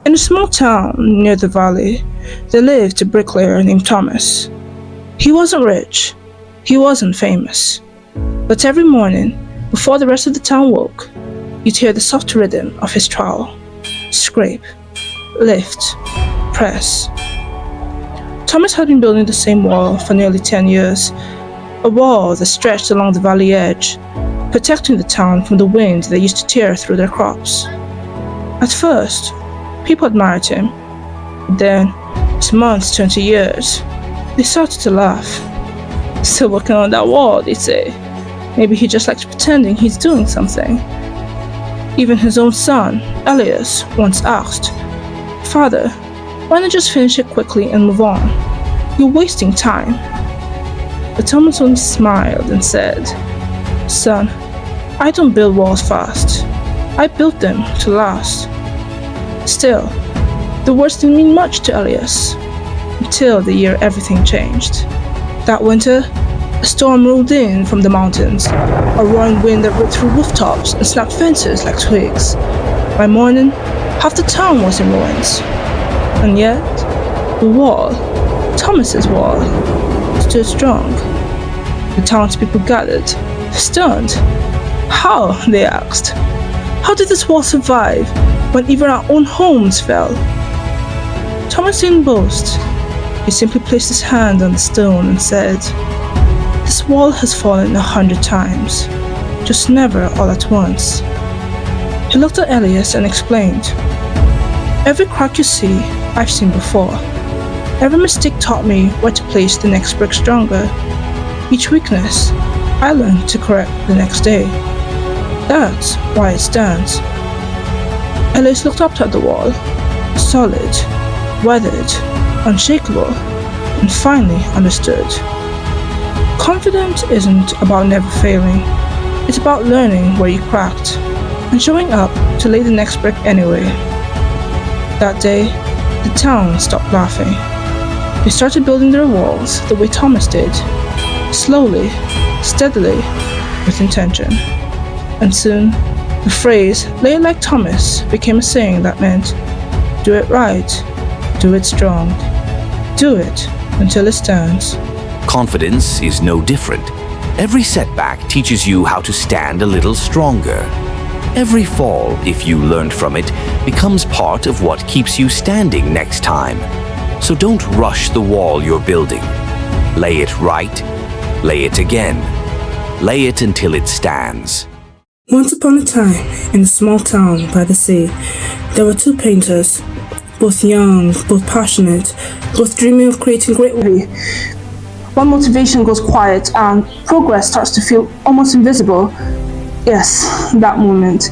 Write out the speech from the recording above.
In a small town near the valley, there lived a bricklayer named Thomas. He wasn't rich, he wasn't famous, but every morning, before the rest of the town woke, you'd hear the soft rhythm of his trowel. Scrape, lift, press. Thomas had been building the same wall for nearly 10 years, a wall that stretched along the valley edge, protecting the town from the wind that used to tear through their crops. At first, people admired him. Then, as months turned to years, they started to laugh. Still working on that wall, they'd say. Maybe he just likes pretending he's doing something. Even his own son, Elias, once asked, "Father, why not just finish it quickly and move on? You're wasting time." But Thomas only smiled and said, "Son, I don't build walls fast. I built them to last." Still, the words didn't mean much to Elias, until the year everything changed. That winter, a storm rolled in from the mountains, a roaring wind that ripped through rooftops and snapped fences like twigs. By morning, half the town was in ruins. And yet, the wall, Thomas's wall, stood strong. The townspeople gathered, stunned. How? They asked. How did this wall survive when even our own homes fell? Thomas didn't boast. He simply placed his hand on the stone and said, "This wall has fallen 100 times, just never all at once." He looked at Elias and explained, "Every crack you see, I've seen before. Every mistake taught me where to place the next brick stronger. Each weakness, I learned to correct the next day. That's why it stands." Elias looked up at the wall, solid, weathered, unshakable, and finally understood. Confidence isn't about never failing. It's about learning where you cracked and showing up to lay the next brick anyway. That day, the town stopped laughing. They started building their walls the way Thomas did, slowly, steadily, with intention. And soon, the phrase, "lay it like Thomas," became a saying that meant, do it right, do it strong, do it until it stands. Confidence is no different. Every setback teaches you how to stand a little stronger. Every fall, if you learned from it, becomes part of what keeps you standing next time. So don't rush the wall you're building. Lay it right, lay it again. Lay it until it stands. Once upon a time, in a small town by the sea, there were two painters, both young, both passionate, both dreaming of creating great work. When motivation goes quiet and progress starts to feel almost invisible, yes, that moment,